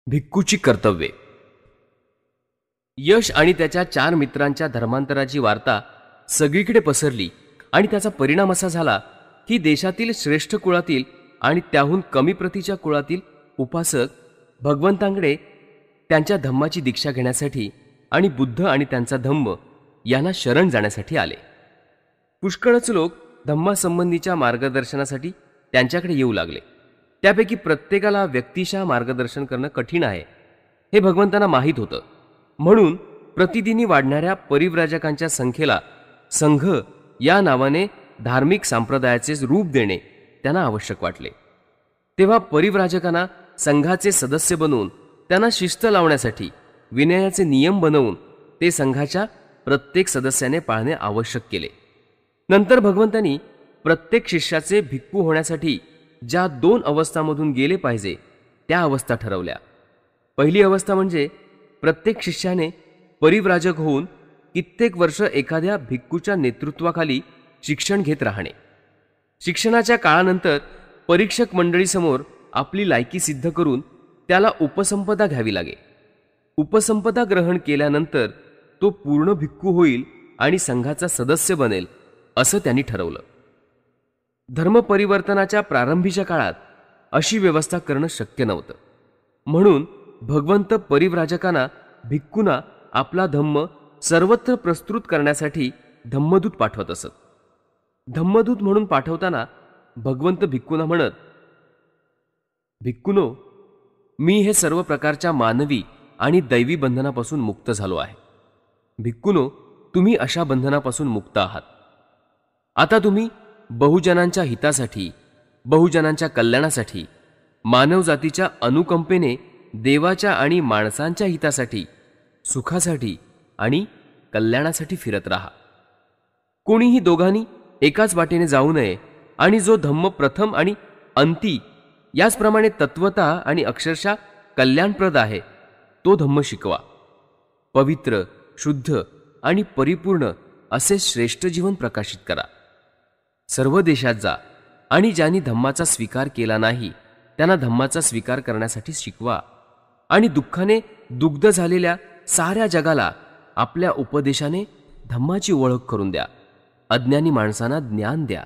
भिक्खूची कर्तव्ये. यश आणि त्याच्या 4 मित्रांच्या धर्मांतराची वार्ता सगळीकडे पसरली आणि त्याचा परिणाम असा झाला की देशातील श्रेष्ठ कुळातील आणि त्याहून कमी प्रतीच्या कुळातील उपासक भगवंतांकडे त्यांच्या धम्माची दीक्षा घेण्यासाठी आणि बुद्ध आणि त्यांचा धम्म यांना शरण जाण्यासाठी आले. पुष्कळच लोक धम्मासंबंधीच्या मार्गदर्शनासाठी त्यांच्याकडे येऊ लागले. त्यापैकी प्रत्येकाला व्यक्तिशः मार्गदर्शन करणं कठीण आहे हे भगवंतांना माहीत होतं. म्हणून प्रतिदिनी वाढणाऱ्या परिव्राजकांच्या संख्येला संघ या नावाने धार्मिक संप्रदायाचे रूप देणे त्यांना आवश्यक वाटले. तेव्हा परिव्राजकांना संघाचे सदस्य बनवून त्यांना शिस्त लावण्यासाठी विनयाचे नियम बनवून ते संघाच्या प्रत्येक सदस्याने पाळणे आवश्यक केले. नंतर भगवंतांनी प्रत्येक शिष्याचे भिक्खू होण्यासाठी ज्या 2 अवस्थांमधून गेले पाहिजे त्या अवस्था ठरवल्या. पहिली अवस्था म्हणजे प्रत्येक शिष्याने परिव्राजक होऊन कित्येक वर्ष एखाद्या भिक्खूच्या नेतृत्वाखाली शिक्षण घेत राहणे. शिक्षणाच्या काळानंतर परीक्षक मंडळीसमोर आपली लायकी सिद्ध करून त्याला उपसंपदा घ्यावी लागे. उपसंपदा ग्रहण केल्यानंतर तो पूर्ण भिक्खू होईल आणि संघाचा सदस्य बनेल असं त्यांनी ठरवलं. धर्मपरिवर्तनाच्या प्रारंभीच्या काळात अशी व्यवस्था करणं शक्य नव्हतं. म्हणून भगवंत परिव्राजकांना भिक्खूंना आपला धम्म सर्वत्र प्रस्तुत करण्यासाठी धम्मदूत पाठवत असत. धम्मदूत म्हणून पाठवताना भगवंत भिक्खूंना म्हणत, भिक्खूनो, मी हे सर्व प्रकारच्या मानवी आणि दैवी बंधनापासून मुक्त झालो आहे. भिक्खूनो, तुम्ही अशा बंधनापासून मुक्त आहात. आता तुम्ही बहुजनांच्या हितासाठी, बहुजनांच्या कल्याणासाठी, मानवजातीच्या अनुकंपेने देवाच्या आणि माणसांच्या हितासाठी, सुखासाठी आणि कल्याणासाठी फिरत राहा. कोणीही दोघांनी एकाच वाटेने जाऊ नये आणि जो धम्म प्रथम आणि अंती याचप्रमाणे तत्वता आणि अक्षरशः कल्याणप्रद आहे तो धम्म शिकवा. पवित्र, शुद्ध आणि परिपूर्ण असे श्रेष्ठ जीवन प्रकाशित करा. सर्व देशात जा आणि ज्यांनी धम्माचा स्वीकार केला नाही त्यांना धम्माचा स्वीकार करण्यासाठी शिकवा आणि दुःखाने दुग्ध झालेल्या साऱ्या जगाला आपल्या उपदेशाने धम्माची ओळख करून द्या. अज्ञानी माणसांना ज्ञान द्या.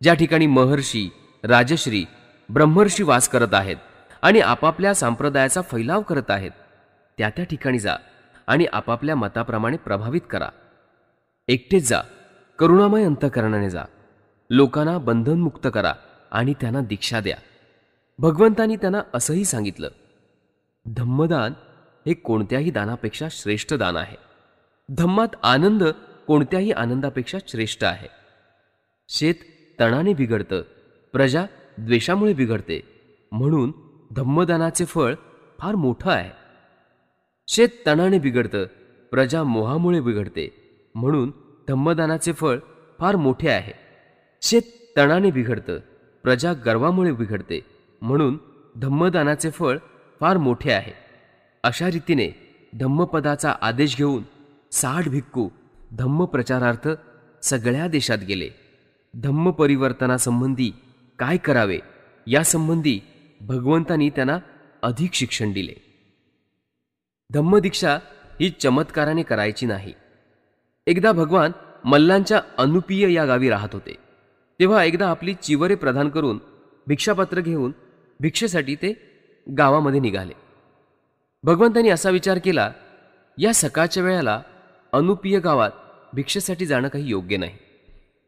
ज्या ठिकाणी महर्षी, राजश्री, ब्रह्मर्षी वास करत आहेत आणि आपापल्या संप्रदायाचा फैलाव करत आहेत त्या त्या ठिकाणी जा आणि आपापल्या मताप्रमाणे प्रभावित करा. एकटेच जा, करुणामय अंतःकरणाने जा. लोकांना बंधनमुक्त करा आणि त्यांना दीक्षा द्या. भगवंतांनी त्यांना असंही सांगितलं, धम्मदान हे कोणत्याही दानापेक्षा श्रेष्ठ दान आहे. धम्मात आनंद कोणत्याही आनंदापेक्षा श्रेष्ठ आहे. शेत तणाने बिघडतं, प्रजा द्वेषामुळे बिघडते, म्हणून धम्मदानाचे फळ फार मोठं आहे. शेत तणाने बिघडतं, प्रजा मोहामुळे बिघडते, म्हणून धम्मदानाचे फळ फार मोठे आहे. शेत तणाने बिघडतं, प्रजा गर्वामुळे बिघडते, म्हणून धम्मदानाचे फळ फार मोठे आहे. अशा रीतीने धम्मपदाचा आदेश घेऊन 60 भिक्खू धम्म प्रचारार्थ सगळ्या देशात गेले. धम्म परिवर्तनासंबंधी काय करावे यासंबंधी भगवंतांनी त्यांना अधिक शिक्षण दिले. धम्मदीक्षा ही चमत्काराने करायची नाही. एकदा भगवान मल्लांच्या अनुपीय या गावी राहत होते. तेव्हा एकदा आपली चिवरे प्रदान करून भिक्षापत्र घेऊन भिक्षेसाठी ते गावामध्ये निघाले. भगवंतांनी असा विचार केला, या सकाळच्या वेळेला अनुपीय गावात भिक्षेसाठी जाणं काही योग्य नाही.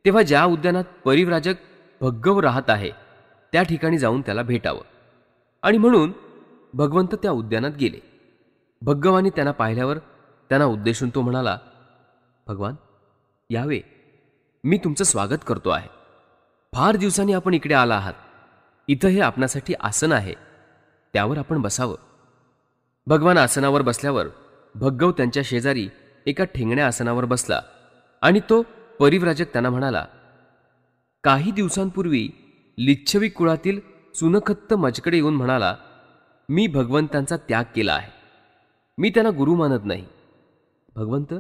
तेव्हा ज्या उद्यानात परिव्राजक भग्गव राहत आहे त्या ठिकाणी जाऊन त्याला भेटावं. आणि म्हणून भगवंत त्या उद्यानात गेले. भग्गवानी त्यांना पाहिल्यावर त्यांना उद्देशून तो म्हणाला, भगवान, यावे, मी तुमचं स्वागत करतो आहे. फार दिवसांनी आपण इकडे आला आहात. इथं हे आपणासाठी आसन आहे, त्यावर आपण बसावं. भगवान आसनावर बसल्यावर भग्गव त्यांच्या शेजारी एका ठेंगण्या आसनावर बसला आणि तो परिव्राजक त्यांना म्हणाला, काही दिवसांपूर्वी लिच्छवी कुळातील सुनखत्त माझ्याकडे येऊन म्हणाला, मी भगवंतांचा त्याग केला आहे. मी त्यांना गुरु मानत नाही. भगवंत,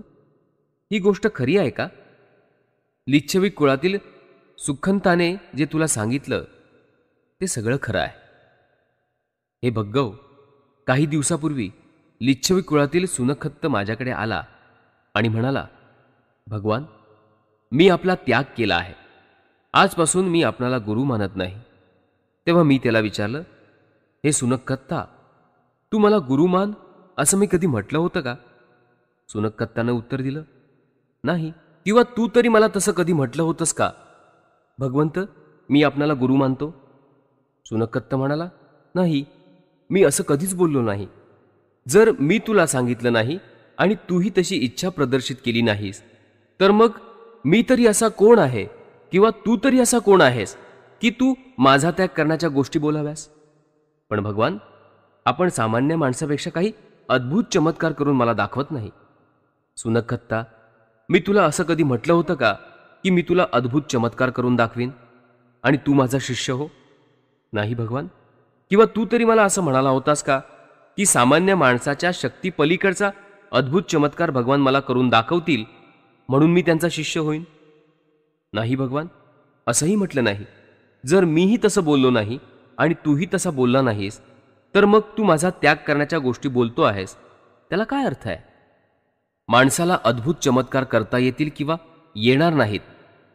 ही गोष्ट खरी आहे का? लिच्छवी कुळातील सुखंताने जे तुला सांगितलं ते सगळं खरं आहे. हे भग्गव, काही दिवसापूर्वी लिच्छवी कुळातील सुनखत्त माझ्याकडे आला आणि म्हणाला, भगवान, मी आपला त्याग केला आहे. आजपासून मी आपणाला गुरु मानत नाही. तेव्हा मी त्याला विचारलं, हे सुनखत्ता, तू मला गुरु मान असं मी कधी म्हटलं होतं का? सुनखत्तानं उत्तर दिलं, नाही. किंवा तू तरी मला तसं कधी म्हटलं होतंस का? भगवंत, मी आपणाला गुरु मानतो. सुनखत्त म्हणाला, नाही, मी असं कधीच बोललो नाही. जर मी तुला सांगितलं नाही आणि तूही तशी इच्छा प्रदर्शित केली नाहीस, तर मग मी तरी असा कोण आहे किंवा तू तरी असा कोण आहेस की तू माझा त्याग करण्याच्या गोष्टी बोलाव्यास? पण भगवान, आपण सामान्य माणसापेक्षा काही अद्भुत चमत्कार करून मला दाखवत नाही. सुनखत्ता, मी तुला असं कधी म्हटलं होतं का की मी तुला अद्भुत चमत्कार करून दाखवीन आणि तू माझा शिष्य हो? नाही भगवान. किंवा तू तरी मला असं म्हणाला होतास का की सामान्य माणसाच्या शक्ती पलीकडचा अद्भुत चमत्कार भगवान मला करून दाखवतील म्हणून मी त्यांचा शिष्य होईन? नाही भगवान, असंही म्हटलं नाही. जर मीही तसं बोललो नाही आणि तूही तसा बोलला नाहीस, तर मग तू माझा त्याग करण्याच्या गोष्टी बोलतो आहेस, त्याला काय अर्थ आहे? माणसाला अद्भुत चमत्कार करता येतील किंवा येणार नाहीत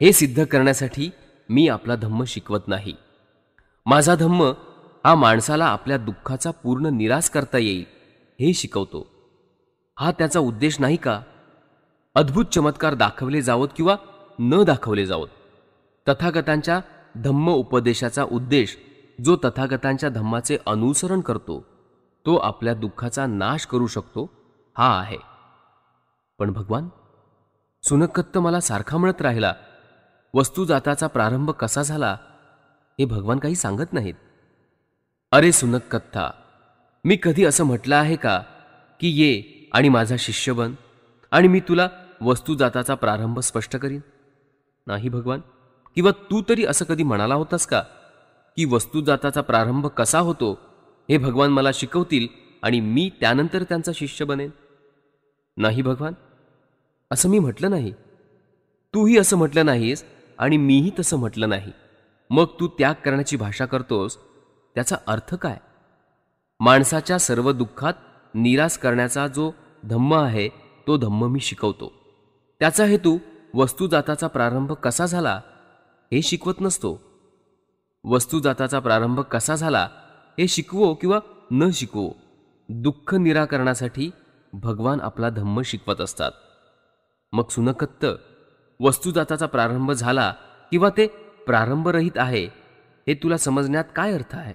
हे सिद्ध करण्यासाठी मी आपला धम्म शिकवत नाही. माझा धम्म हा माणसाला आपल्या दुःखाचा पूर्ण निराश करता येईल हे शिकवतो. हा त्याचा उद्देश नाही का? अद्भुत चमत्कार दाखवले जावोत किंवा न दाखवले जावोत, तथागतांच्या धम्म उपदेशाचा उद्देश जो तथागतांच्या धम्माचे अनुसरण करतो तो आपल्या दुःखाचा नाश करू शकतो हा आहे. पण भगवान, सुनखत्त मला सारखा म्हणत राहिला, वस्तुजाताचा प्रारंभ कसा झाला हे भगवान काही सांगत नाहीत. अरे सुनखत्ता, मी कधी असं म्हटलं आहे का की ये आणि माझा शिष्य बन आणि मी तुला वस्तुजाताचा प्रारंभ स्पष्ट करीन? नाही भगवान. किंवा तू तरी असं कधी म्हणाला होतास का की वस्तुजाताचा प्रारंभ कसा होतो हे भगवान मला शिकवतील आणि मी त्यानंतर त्यांचा शिष्य बनेन? नाही भगवान, असं मी म्हटलं नाही. तूही असं म्हटलं नाहीस आणि मीही तसं म्हटलं नाही. मग तू त्याग करण्याची भाषा करतोस, त्याचा अर्थ काय? माणसाच्या सर्व दुःखात निराश करण्याचा जो धम्म आहे तो धम्म मी शिकवतो. त्याचा हेतू वस्तुजाताचा प्रारंभ कसा झाला हे शिकवत नसतो. वस्तुजाताचा प्रारंभ कसा झाला हे शिकवो किंवा न शिकवो, दुःख निराकरणासाठी भगवान आपला धम्म शिकवत असतात. मग सुनखत्त, वस्तुजाताचा प्रारंभ झाला किंवा ते प्रारंभरहित आहे हे तुला समजण्यात काय अर्थ आहे?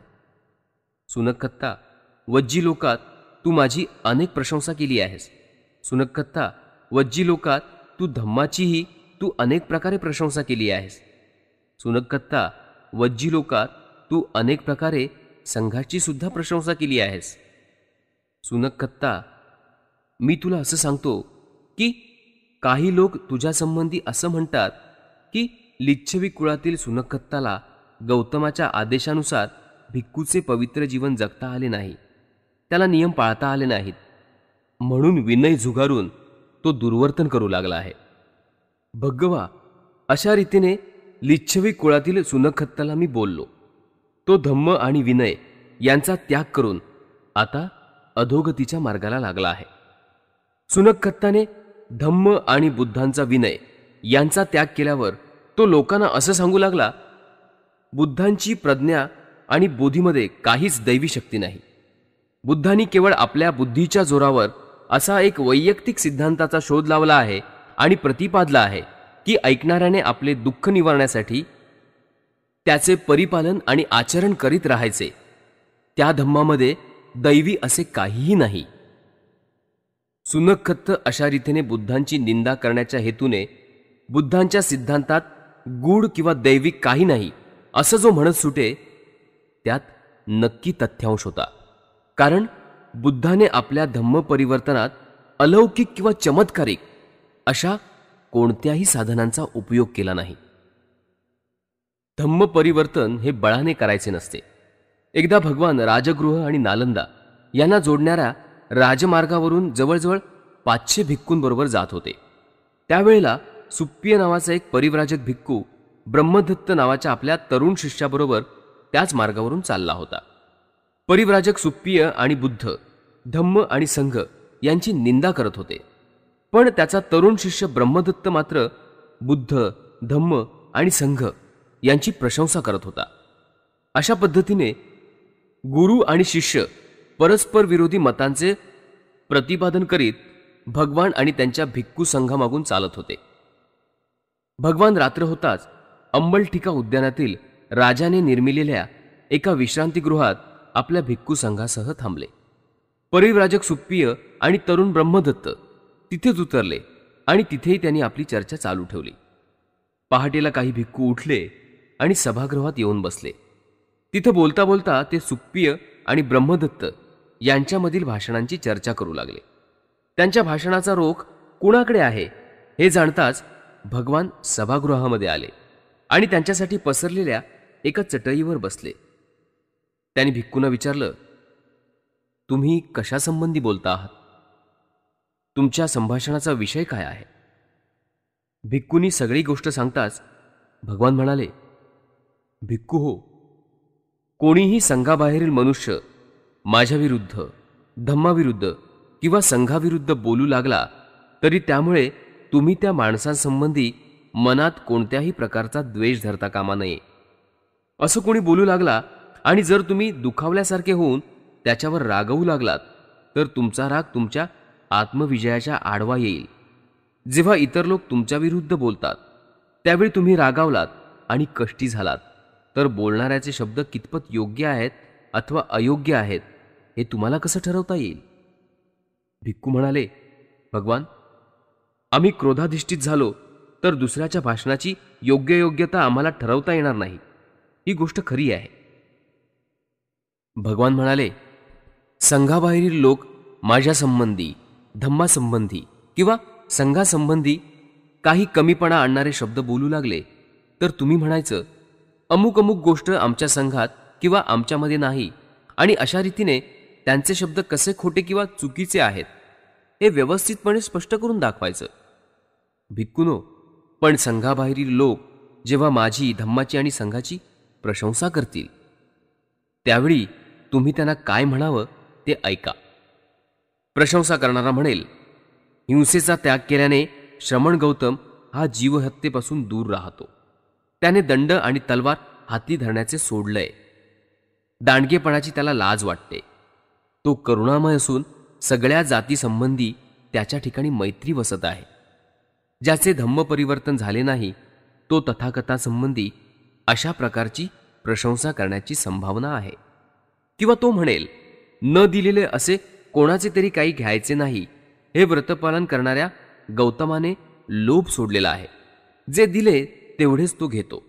सुनखत्ता, वज्जी लोकात तू माझी अनेक प्रशंसा केली आहेस. सुनखत्ता, वज्जी लोकात तू धम्माचीही तू अनेक प्रकारे प्रशंसा केली आहेस. सुनखत्ता, वज्जी लोकात तू अनेक प्रकारे संघाची सुद्धा प्रशंसा केली आहेस. सुनखत्ता, मी तुला असं सांगतो की काही लोक तुझ्या संबंधी असं म्हणतात की लिच्छवी कुळातील सुनखत्ताला गौतमाच्या आदेशानुसार भिक्खूचे पवित्र जीवन जगता आले नाही, त्याला नियम पाळता आले नाहीत, म्हणून विनय झुगारून तो दुर्वर्तन करू लागला आहे. भगवा, अशा रीतीने लिच्छवी कुळातील सुनखत्ताला मी बोललो. तो धम्म आणि विनय यांचा त्याग करून आता अधोगतीच्या मार्गाला लागला आहे. सुनखत्ताने धम्म आणि बुद्धांचा विनय यांचा त्याग केल्यावर तो लोकांना असं सांगू लागला, बुद्धांची प्रज्ञा आणि बोधीमध्ये काहीच दैवी शक्ती नाही. बुद्धांनी केवळ आपल्या बुद्धीच्या जोरावर असा एक वैयक्तिक सिद्धांताचा शोध लावला आहे आणि प्रतिपादला आहे की ऐकणाऱ्याने आपले दुःख निवारण्यासाठी त्याचे परिपालन आणि आचरण करीत राहायचे. त्या धम्मामध्ये दैवी असे काहीही नाही. सुनखत्त अशा रीतीने बुद्धांची निंदा करण्याच्या हेतूने बुद्धांच्या सिद्धांतात गूढ किंवा दैविक काही नाही असं जो म्हणत सुटे, त्यात नक्की तथ्यांश होता. कारण बुद्धाने आपल्या धम्म परिवर्तनात अलौकिक किंवा चमत्कारिक अशा कोणत्याही साधनांचा उपयोग केला नाही. धम्म परिवर्तन हे बळाने करायचे नसते. एकदा भगवान राजगृह आणि नालंदा यांना जोडणाऱ्या राजमार्गावरून जवळजवळ 500 भिक्खूंबरोबर जात होते. त्यावेळेला सुप्पिय नावाचा एक परिव्राजक भिक्खू ब्रह्मदत्त नावाच्या आपल्या तरुण शिष्याबरोबर त्याच मार्गावरून चालला होता. परिव्राजक सुप्पिय आणि बुद्ध धम्म आणि संघ यांची निंदा करत होते. पण त्याचा तरुण शिष्य ब्रह्मदत्त मात्र बुद्ध, धम्म आणि संघ यांची प्रशंसा करत होता. अशा पद्धतीने गुरु आणि शिष्य परस्पर विरोधी मतांचे प्रतिपादन करीत भगवान आणि त्यांच्या भिक्खू संघामागून चालत होते. भगवान रात्र होताच अंबलठिका उद्यानातील राजाने निर्मिलेल्या एका विश्रांतीगृहात आपल्या भिक्खू संघासह थांबले. परिव्राजक सुप्पिय आणि तरुण ब्रह्मदत्त तिथेच उतरले आणि तिथेही त्यांनी आपली चर्चा चालू ठेवली. पहाटेला काही भिक्खू उठले आणि सभागृहात येऊन बसले. तिथं बोलता बोलता ते सुप्पिय आणि ब्रह्मदत्त यांच्यामधील भाषणांची चर्चा करू लागले. त्यांच्या भाषणाचा रोख कुणाकडे आहे हे जाणताच भगवान सभागृहामध्ये आले आणि त्यांच्यासाठी पसरलेल्या एका चटईवर बसले. त्यांनी भिक्खूंना विचारलं, तुम्ही कशासंबंधी बोलता आहात? तुमच्या संभाषणाचा विषय काय आहे? भिक्खूंनी सगळी गोष्ट सांगताच भगवान म्हणाले, भिक्खू हो, कोणीही संघाबाहेरील मनुष्य माझ्याविरुद्ध, धम्माविरुद्ध किंवा संघाविरुद्ध बोलू लागला तरी त्यामुळे तुम्ही त्या माणसांसंबंधी मनात कोणत्याही प्रकारचा द्वेष धरता कामा नये. असं कोणी बोलू लागला आणि जर तुम्ही दुखावल्यासारखे होऊन त्याच्यावर रागवू लागलात तर तुमचा राग तुमच्या आत्मविजयाच्या आडवा येईल. जेव्हा इतर लोक तुमच्या विरुद्ध बोलतात त्यावेळी तुम्ही रागावलात आणि कष्टी झालात तर बोलणाऱ्याचे शब्द कितपत योग्य आहेत अथवा अयोग्य आहेत हे तुम्हाला कसं ठरवता येईल? भिक्खू म्हणाले, भगवान, आम्ही क्रोधाधिष्ठित झालो तर दुसऱ्याच्या भाषणाची योग्यता आम्हाला ठरवता येणार नाही. ही गोष्ट खरी आहे. भगवान म्हणाले, संघाबाहेरील लोक माझ्यासंबंधी, धम्मासंबंधी किंवा संघासंबंधी काही कमीपणा आणणारे शब्द बोलू लागले तर तुम्ही म्हणायचं, अमुक अमुक गोष्ट आमच्या संघात किंवा आमच्यामध्ये नाही आणि अशा रीतीने त्यांचे शब्द कसे खोटे किंवा चुकीचे आहेत हे व्यवस्थितपणे स्पष्ट करून दाखवायचं. भिक्खूनो, पण संघाबाहेरील लोक जेव्हा माझी, धम्माची आणि संघाची प्रशंसा करतील त्यावेळी तुम्ही त्यांना काय म्हणावं ते ऐका. प्रशंसा करणारा म्हणेल, हिंसेचा त्याग केल्याने श्रमण गौतम हा जीवहत्येपासून दूर राहतो. त्याने दंड आणि तलवार हाती धरण्याचे सोडलंय. दांडगेपणाची त्याला लाज वाटते. तो करुणामय असून सगळ्या जातीसंबंधी त्याच्या ठिकाणी मैत्री वसत आहे. ज्याचे धम्म परिवर्तन झाले नाही तो तथागतासंबंधी अशा प्रकारची प्रशंसा करण्याची संभावना आहे. किंवा तो म्हणेल, न दिलेले असे कोणाचे तरी काही घ्यायचे नाही. हे व्रतपालन करणाऱ्या गौतमाने लोभ सोडलेला आहे. जे दिले तेवढेच तो घेतो.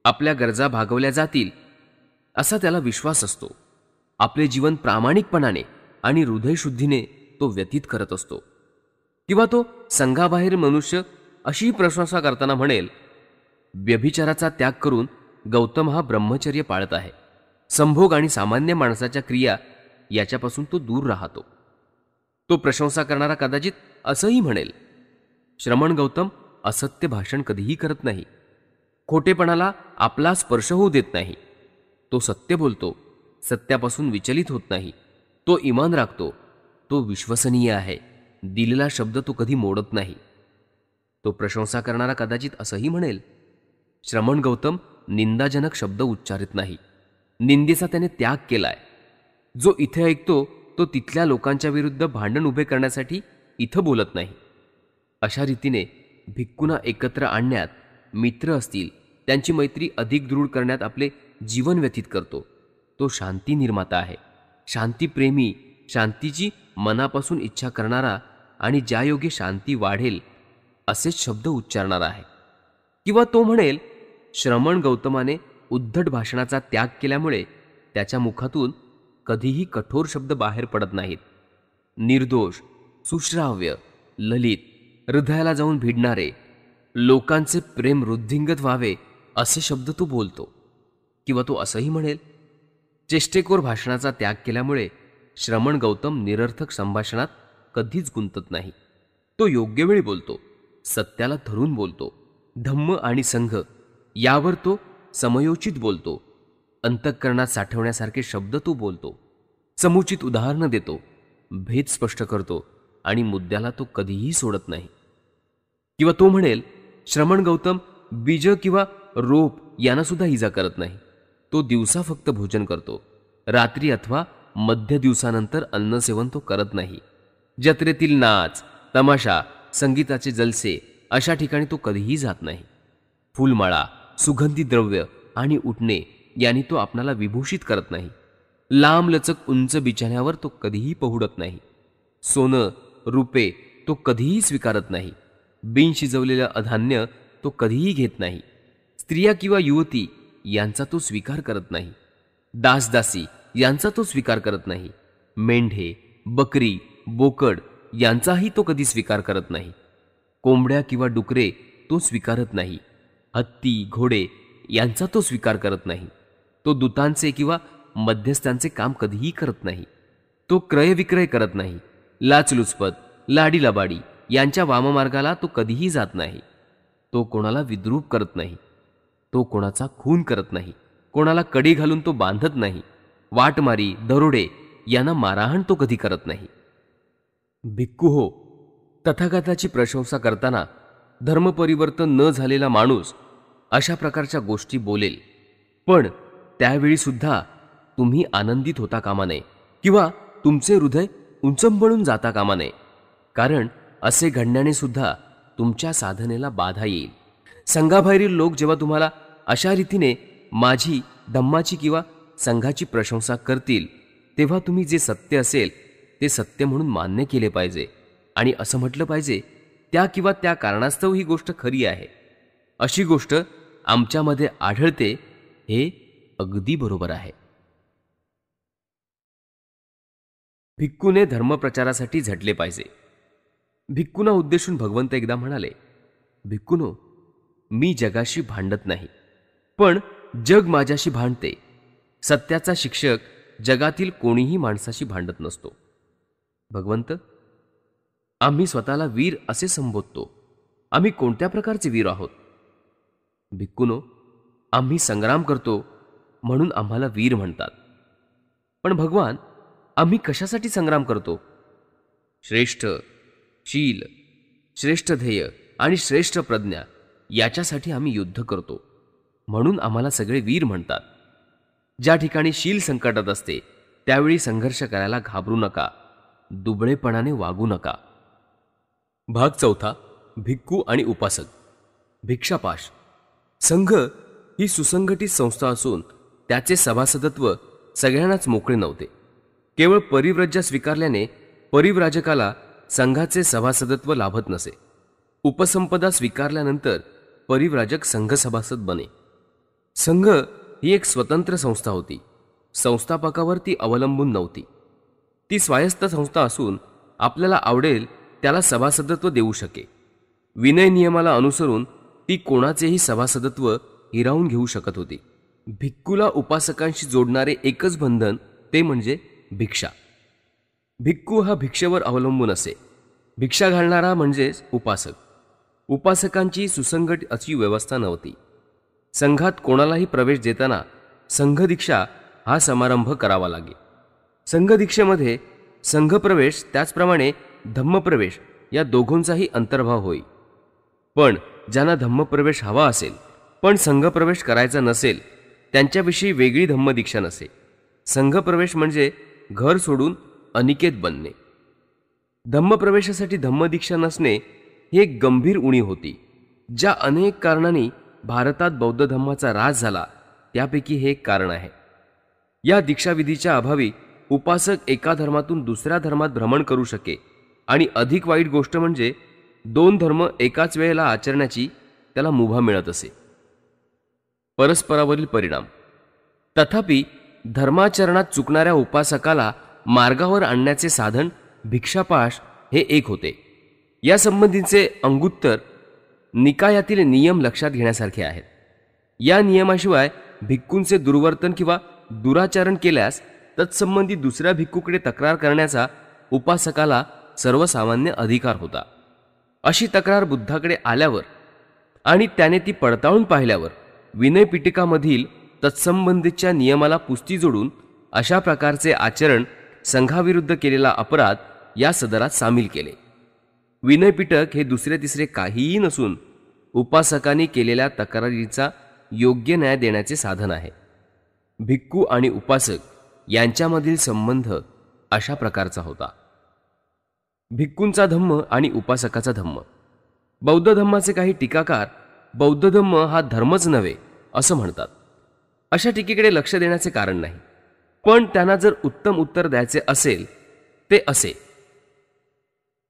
आपल्या गरजा भागवल्या जातील असा त्याला विश्वास असतो. आपले जीवन प्रामाणिकपणाने आणि हृदयशुद्धीने तो व्यतीत करत असतो. किंवा तो संघाबाहेर मनुष्य अशी प्रशंसा करताना म्हणेल, व्यभिचाराचा त्याग करून गौतम हा ब्रह्मचर्य पाळत आहे. संभोग आणि सामान्य माणसाच्या क्रिया याच्यापासून तो दूर राहतो. तो प्रशंसा करणारा कदाचित असंही म्हणेल, श्रमण गौतम असत्य भाषण कधीही करत नाही. खोटेपणाला आपला स्पर्श होऊ देत नाही. तो सत्य बोलतो, सत्यापासून विचलित होत नाही. तो इमान राखतो. तो विश्वसनीय आहे. दिलेला शब्द तो कधी मोडत नाही. तो प्रशंसा करणारा कदाचित असंही म्हणेल, श्रमण गौतम निंदाजनक शब्द उच्चारित नाही. निंदेचा त्याने त्याग केलाय. जो इथे ऐकतो तो तिथल्या लोकांच्या विरुद्ध भांडण उभे करण्यासाठी इथं बोलत नाही. अशा रीतीने भिक्खूंना एकत्र आणण्यात, मित्र असतील त्यांची मैत्री अधिक दृढ करण्यात आपले जीवन व्यतीत करतो. तो शांती निर्माता आहे. शांतीप्रेमी, शांतीची मनापासून इच्छा करणारा आणि ज्यायोगे शांती वाढेल असेच शब्द उच्चारणारा आहे. किंवा तो म्हणेल, श्रमण गौतमाने उद्धट भाषणाचा त्याग केल्यामुळे त्याच्या मुखातून कधीही कठोर शब्द बाहेर पडत नाहीत. निर्दोष, सुश्राव्य, ललित, हृदयाला जाऊन भिडणारे, लोकांचे प्रेम वृद्धिंगत व्हावे असे शब्द तो बोलतो. किंवा तो असंही म्हणेल, चेष्टेखोर भाषणाचा त्याग केल्यामुळे श्रमण गौतम निरर्थक संभाषणात कधीच गुंतत नाही. तो योग्य वेळी बोलतो, सत्याला धरून बोलतो. धम्म आणि संघ यावर तो समयोचित बोलतो. अंतःकरणात साठवण्यासारखे शब्द तो बोलतो. समुचित उदाहरणं देतो. भेद स्पष्ट करतो आणि मुद्द्याला तो कधीही सोडत नाही. किंवा तो म्हणेल, श्रमण गौतम बीज किंवा रोप यांना सुद्धा इजा करत नाही. तो दिवसा फक्त भोजन करतो. रात्री अथवा मध्य दिवसानंतर अन्नसेवन तो करत नाही. जत्रेतील नाच, तमाशा, संगीताचे जलसे अशा ठिकाणी तो कधीही जात नाही. फुलमाळा, सुगंधी द्रव्य आणि उठणे यांनी तो आपणाला विभूषित करत नाही. लांबलचक उंच बिछाण्यावर तो कधीही पहुडत नाही. सोनं, रुपे तो कधीही स्वीकारत नाही. बिन शिजवलेलं अधान्य तो कधीही घेत नाही. स्त्रिया किंवा युवती यांचा तो स्वीकार करत नाही. दासदासी यांचा तो स्वीकार करत नाही. मेंढे, बकरी, बोकड यांचाही तो कधी स्वीकार करत नाही. कोंबड्या किंवा डुकरे तो स्वीकारत नाही. हत्ती, घोडे यांचा तो स्वीकार करत नाही. तो दूतांचे किंवा मध्यस्थांचे काम कधीही करत नाही. तो क्रयविक्रय करत नाही. लाचलुचपत, लाडीलबाडी यांच्या वाममार्गाला तो कधीही जात नाही. तो कोणाला विद्रूप करत नाही. तो कोणाचा खून करत नाही. कोणाला कडी घालून तो बांधत नाही. वाटमारी, दरोडे यांना मारहाण तो कधी करत नाही. भिक्खू हो, तथागताची प्रशंसा करताना धर्मपरिवर्तन न झालेला माणूस अशा प्रकारच्या गोष्टी बोलेल, पण त्यावेळी सुद्धा तुम्ही आनंदित होता कामा नये किंवा तुमचे हृदय उंचंबळून जाता कामा नये, कारण असे घडण्याने सुद्धा तुमच्या साधनेला बाधा येईल. संघाबाहेरील लोक जेव्हा तुम्हाला अशा रीतीने माझी, धम्माची किंवा संघाची प्रशंसा करतील, तेव्हा तुम्ही जे सत्य असेल ते सत्य म्हणून मान्य केले पाहिजे आणि असं म्हटलं पाहिजे, त्या किंवा त्या कारणास्तव ही गोष्ट खरी आहे. अशी गोष्ट आमच्यामध्ये आढळते हे अगदी बरोबर आहे. भिक्खूने धर्मप्रचारासाठी झटले पाहिजे. भिक्खूंना उद्देशून भगवंत एकदा म्हणाले, भिक्खूनो, मी जगाशी भांडत नाही, पण जग माझ्याशी भांडते. सत्याचा शिक्षक जगातील कोणीही माणसाशी भांडत नसतो. भगवंत, आम्ही स्वतःला वीर असे संबोधतो. आम्ही कोणत्या प्रकारचे वीर आहोत? भिक्खूनो, आम्ही संग्राम करतो म्हणून आम्हाला वीर म्हणतात. पण भगवान, आम्ही कशासाठी संग्राम करतो? श्रेष्ठ शील, श्रेष्ठ ध्येय आणि श्रेष्ठ प्रज्ञा याच्यासाठी आम्ही युद्ध करतो, म्हणून आम्हाला सगळे वीर म्हणतात. ज्या ठिकाणी शील संकटात असते त्यावेळी संघर्ष करायला घाबरू नका, दुबळेपणाने वागू नका. भाग चौथा. भिक्खू आणि उपासक. भिक्षापाश. संघ ही सुसंघटित संस्था असून त्याचे सभासदत्व सगळ्यांनाच मोकळे नव्हते. केवळ परिव्रज्या स्वीकारल्याने परिव्राजकाला संघाचे सभासदत्व लाभत नसे. उपसंपदा स्वीकारल्यानंतर परिव्राजक संघ सभासद बने. संघ ही एक स्वतंत्र संस्था होती. संस्थापकावर ती अवलंबून नव्हती. ती स्वायत्त संस्था असून आपल्याला आवडेल त्याला सभासदत्व देऊ शके. विनय नियमाला अनुसरून ती कोणाचेही सभासदत्व हिरावून घेऊ शकत होती. भिक्खूला उपासकांशी जोडणारे एकच बंधन ते म्हणजे भिक्षा. भिक्खू हा भिक्षेवर अवलंबून असे. भिक्षा घालणारा म्हणजेच उपासक. उपासकांची सुसंघटित अशी व्यवस्था नव्हती. संघात कोणालाही प्रवेश देताना संघदीक्षा हा समारंभ करावा लागे. संघदीक्षेमध्ये संघप्रवेश त्याचप्रमाणे धम्मप्रवेश या दोघांचाही अंतर्भाव होई. पण ज्यांना धम्मप्रवेश हवा असेल पण संघप्रवेश करायचा नसेल त्यांच्याविषयी वेगळी धम्मदीक्षा नसे. संघप्रवेश म्हणजे घर सोडून अनिकेत बनणे. धम्मप्रवेशासाठी धम्मदीक्षा नसणे ही एक गंभीर उणी होती. ज्या अनेक कारणांनी भारतात बौद्ध धम्माचा ऱ्हास झाला त्यापैकी हे एक कारण आहे. या दीक्षाविधीच्या अभावी उपासक एका धर्मातून दुसऱ्या धर्मात भ्रमण करू शके आणि अधिक वाईट गोष्ट म्हणजे दोन धर्म एकाच वेळेला आचरण्याची त्याला मुभा मिळत असे. परस्परावरील परिणाम. तथापि धर्माचरणात चुकणाऱ्या उपासकाला मार्गावर आणण्याचे साधन भिक्षापाश हे एक होते. या संबंधीचे अंगुत्तर निकायातील नियम लक्षात घेण्यासारखे आहेत. या नियमाशिवाय भिक्खूंचे दुर्वर्तन किंवा दुराचरण केल्यास तत्संबंधी दुसऱ्या भिक्खूकडे तक्रार करण्याचा उपासकाला सर्वसामान्य अधिकार होता. अशी तक्रार बुद्धाकडे आल्यावर आणि त्याने ती पडताळून पाहिल्यावर विनयपिटकामधील तत्संबंधीच्या नियमाला पुष्टी जोडून अशा प्रकारचे आचरण संघाविरुद्ध केलेला अपराध या सदरात सामील केले. विनयपिटक हे दुसरे तिसरे काहीही नसून उपासकांनी केलेल्या तक्रारीचा योग्य न्याय देण्याचे साधन आहे. भिक्खू आणि उपासक यांच्यामधील संबंध अशा प्रकारचा होता. भिक्खूंचा धम्म आणि उपासकाचा धम्म. बौद्ध धम्माचे काही टीकाकार बौद्ध धम्म हा धर्मच नव्हे असं म्हणतात. अशा टीकेकडे लक्ष देण्याचे कारण नाही, पण त्यांना जर उत्तम उत्तर द्यायचे असेल ते असे: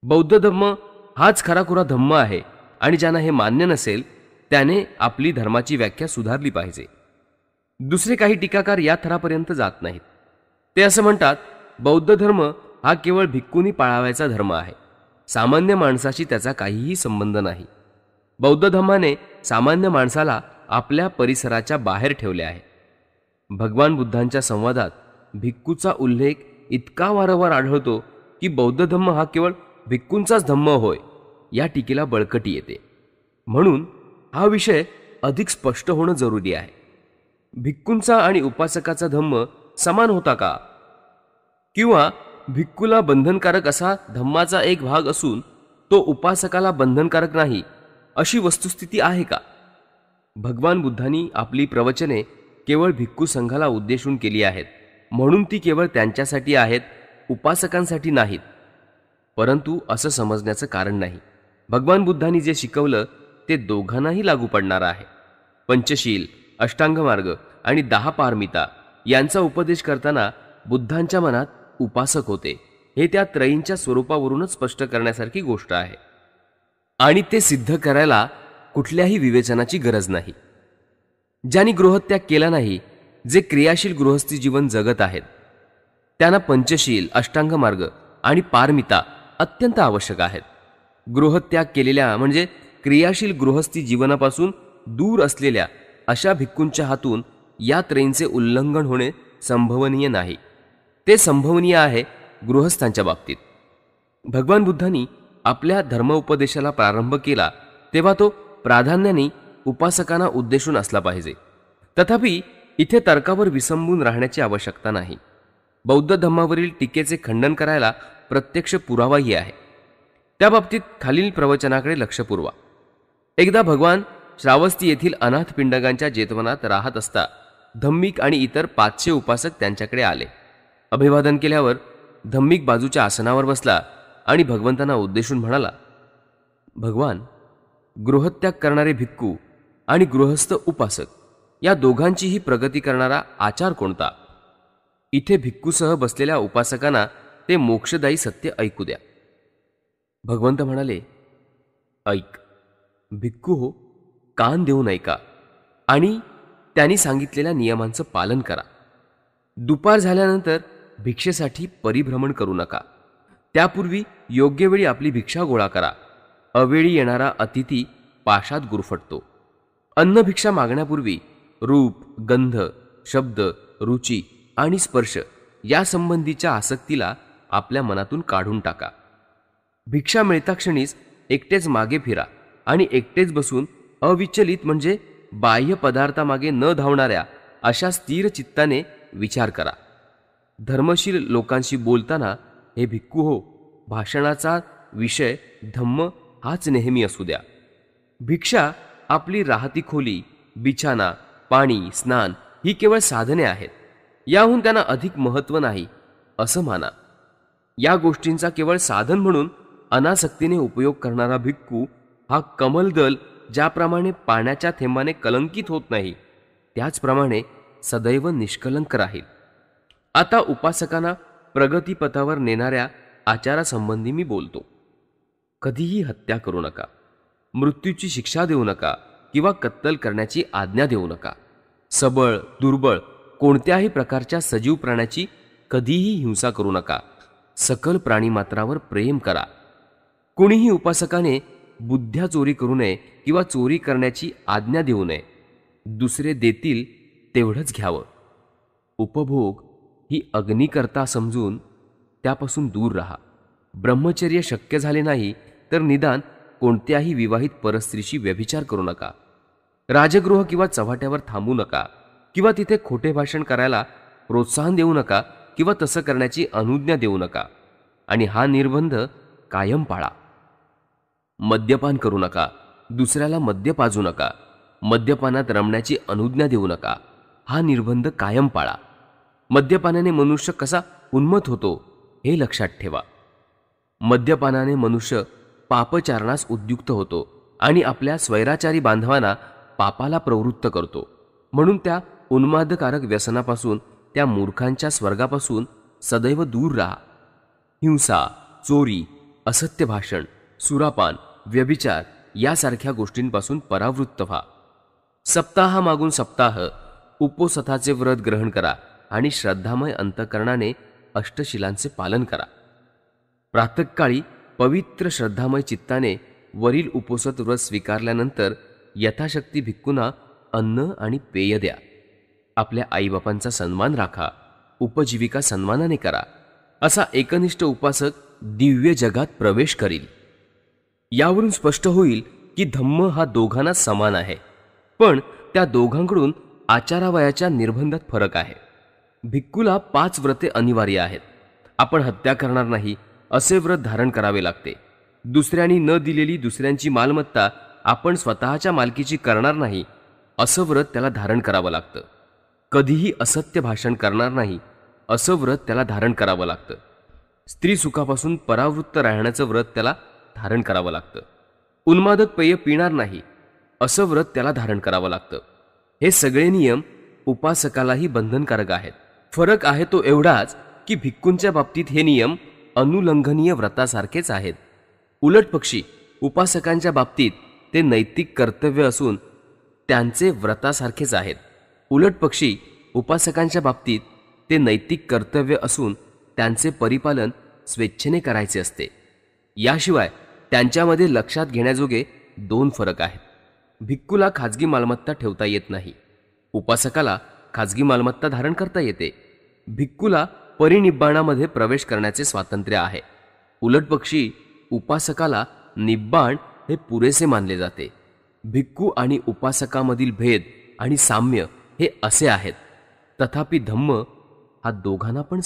बौद्ध धम्म हाच खराखुरा धम्म आहे आणि ज्यांना हे मान्य नसेल त्याने आपली धर्माची व्याख्या सुधारली पाहिजे. दुसरे काही टीकाकार या थरापर्यंत जात नाहीत. ते असं म्हणतात, बौद्ध धर्म हा केवळ भिक्खूंनी पाळावायचा धर्म आहे, सामान्य माणसाशी त्याचा काहीही संबंध नाही. बौद्ध धम्माने सामान्य माणसाला आपल्या परिसराच्या बाहेर ठेवले आहे. भगवान बुद्धांच्या संवादात भिक्खूचा उल्लेख इतका वारंवार आढळतो की बौद्ध धम्म हा केवळ भिक्खूंचाच धम्म होय या टीकेला बळकटी येते. म्हणून हा विषय अधिक स्पष्ट होणं जरुरी आहे. भिक्खूंचा आणि उपासकाचा धम्म समान होता का? किंवा भिक्खूला बंधनकारक असा धम्माचा एक भाग असून तो उपासकाला बंधनकारक नाही अशी वस्तुस्थिती आहे का? भगवान बुद्धांनी आपली प्रवचने केवळ भिक्खू संघाला उद्देशून केली आहेत, म्हणून ती केवळ त्यांच्यासाठी आहेत, उपासकांसाठी नाहीत. परंतु असं समजण्याचं कारण नाही. भगवान बुद्धांनी जे शिकवलं ते दोघांनाही लागू पडणार आहे. पंचशील, अष्टांगमार्ग आणि 10 पारमिता यांचा उपदेश करताना बुद्धांच्या मनात उपासक होते हे त्या त्रयींच्या स्वरूपावरूनच स्पष्ट करण्यासारखी गोष्ट आहे. आणि ते सिद्ध करायला कुठल्याही विवेचनाची गरज नाही. ज्यांनी गृहत्याग केला नाही, जे क्रियाशील गृहस्थी जीवन जगत आहेत, त्यांना पंचशील, अष्टांगमार्ग आणि पारमिता अत्यंत आवश्यक आहेत. गृहत्याग केलेल्या म्हणजे क्रियाशील गृहस्थी जीवनापासून दूर असलेल्या अशा भिक्खूंच्या हातून या त्रयींचे उल्लंघन होणे संभवनीय नाही. ते संभवनीय आहे गृहस्थांच्या बाबतीत. भगवान बुद्धांनी आपल्या धर्मोपदेशाला प्रारंभ केला तेव्हा तो प्राधान्याने उपासकांना उद्देशून असला पाहिजे. तथापि इथे तर्कावर विसंबून राहण्याची आवश्यकता नाही. बौद्ध धम्मावरील टीकेचे खंडन करायला प्रत्यक्ष पुरावाही आहे. त्या बाबतीत खालील प्रवचनाकडे लक्ष पुरवा. एकदा भगवान श्रावस्ती येथील अनाथ पिंडकांच्या जेतवनात राहत असता धम्मिक आणि इतर 500 उपासक त्यांच्याकडे आले. अभिवादन केल्यावर धम्मिक बाजूच्या आसनावर बसला आणि भगवंतांना उद्देशून म्हणाला, भगवान, गृहत्याग करणारे भिक्खू आणि गृहस्थ उपासक या दोघांचीही प्रगती करणारा आचार कोणता? इथे भिक्खूसह बसलेल्या उपासकांना ते मोक्षदायी सत्य ऐकू द्या. भगवंत म्हणाले, ऐक भिक्खू हो, कान देऊन ऐका आणि त्यांनी सांगितलेल्या नियमांचं पालन करा. दुपार झाल्यानंतर भिक्षेसाठी परिभ्रमण करू नका. त्यापूर्वी योग्य वेळी आपली भिक्षा गोळा करा. अवेळी येणारा अतिथी पाशात गुरफटतो. अन्नभिक्षा मागण्यापूर्वी रूप, गंध, शब्द, रुची आणि स्पर्श यासंबंधीच्या आसक्तीला आपल्या मनातून काढून टाका. भिक्षा मिळता क्षणीच एकटेच मागे फिरा आणि एकटेच बसून अविचलित म्हणजे बाह्य पदार्थामागे न धावणाऱ्या अशा स्थिर चित्ताने विचार करा. धर्मशील लोकांशी बोलताना हे भिक्खू हो, भाषणाचा विषय धम्म हाच नेहमी असू द्या. भिक्षा आपली राहती खोली, बिछाना, पाणी, स्नान ही केवळ साधने आहेत. याहून त्यांना अधिक महत्त्व नाही असं माना. या गोष्टींचा केवळ साधन म्हणून अनासक्तीने उपयोग करणारा भिक्खू हा कमलदल ज्याप्रमाणे पाण्याच्या थेंबाने कलंकित होत नाही, त्याचप्रमाणे सदैव निष्कलंक राहील. आता उपासकांना प्रगतीपथावर नेणाऱ्या आचारासंबंधी मी बोलतो. कधीही हत्या करू नका, मृत्यूची शिक्षा देऊ नका किंवा कत्तल करण्याची आज्ञा देऊ नका. सबळ, दुर्बळ कोणत्याही प्रकारच्या सजीव प्राण्याची कधीही हिंसा करू नका. सकल प्राणीमात्रावर प्रेम करा. कोणीही उपासकाने बुद्ध्या चोरी करू नये किंवा चोरी करण्याची आज्ञा देऊ नये. दुसरे देतील तेवढंच घ्यावं. उपभोग ही अग्निकर्ता समजून त्यापासून दूर राहा. ब्रह्मचर्य शक्य झाले नाही तर निदान कोणत्याही विवाहित परस्त्रीशी व्यभिचार करू नका. राजगृह किंवा चव्हाट्यावर थांबू नका किंवा तिथे खोटे भाषण करायला प्रोत्साहन देऊ नका किंवा तसं करण्याची अनुज्ञा देऊ नका आणि हा निर्बंध कायम पाळा. मद्यपान करू नका, दुसऱ्याला मद्य पाजू नका, मद्यपानात रमण्याची अनुज्ञा देऊ नका, हा निर्बंध कायम पाळा. मद्यपानाने मनुष्य कसा उन्मत्त होतो हे लक्षात ठेवा. मद्यपानाने मनुष्य पापचारणास उद्युक्त होतो आणि आपल्या स्वैराचारी बांधवांना पापाला प्रवृत्त करतो. म्हणून त्या उन्मादकारक व्यसनापासून, त्या मूर्खांच्या स्वर्गापासून सदैव दूर राहा. हिंसा, चोरी, असत्य भाषण, सुरापान, व्यभिचार यासारख्या गोष्टींपासून परावृत्त व्हा. सप्ताहामागून सप्ताह उपोसथाचे व्रत ग्रहण करा आणि श्रद्धामय अंतकरणाने अष्टशिलांचे पालन करा. प्रातःकाळी पवित्र श्रद्धामय चित्ताने वरील उपोसत व्रत स्वीकारल्यानंतर यथाशक्ती भिक्खूंना अन्न आणि पेय द्या. आपल्या आईबापांचा सन्मान राखा, उपजीविका सन्मानाने करा. असा एकनिष्ठ उपासक दिव्य जगात प्रवेश करील. यावरून स्पष्ट होईल की धम्म हा दोघांना समान आहे, पण त्या दोघांकडून आचारावयाच्या निर्बंधात फरक आहे. भिक्खूला 5 व्रते अनिवार्य आहेत. आपण हत्या करणार नाही असे व्रत धारण करावे लागते. दुसऱ्यांनी न दिलेली दुसऱ्यांची मालमत्ता आपण स्वतःच्या मालकीची करणार नाही असं व्रत त्याला धारण करावं लागतं. कधीही असत्य भाषण करणार नाही असं व्रत त्याला धारण करावं लागतं. स्त्री सुखापासून परावृत्त राहण्याचं व्रत त्याला धारण करावं लागतं. उन्मादक पेय पिणार नाही असं व्रत त्याला धारण करावं लागतं. हे सगळे नियम उपासकालाही बंधनकारक आहेत. फरक आहे तो एवढाच की भिक्खूंच्या बाबतीत हे नियम अनुलंघनीय व्रतासारखेच आहेत. उलटपक्षी उपासकांच्या बाबतीत ते नैतिक कर्तव्य असून त्यांचे व्रतासारखेच आहेत. उलटपक्षी उपासकांच्या बाबतीत ते नैतिक कर्तव्य असून त्यांचे परिपालन स्वेच्छेने करायचे असते. याशिवाय त्यांच्यामध्ये लक्षात घेण्याजोगे 2 फरक आहेत. भिक्खूला खाजगी मालमत्ता ठेवता येत नाही, उपासकाला खाजगी मालमत्ता धारण करता येते. भिक्खूला परिनिब्बाणामध्ये प्रवेश करण्याचे स्वातंत्र्य आहे. उलटपक्षी उपासकाला निब्बाण हे पुरेसे मानले जाते. भिक्खू आणि उपासकामधील भेद आणि साम्य हे असे आहेत. तथापि धम्म हा दोघांना पण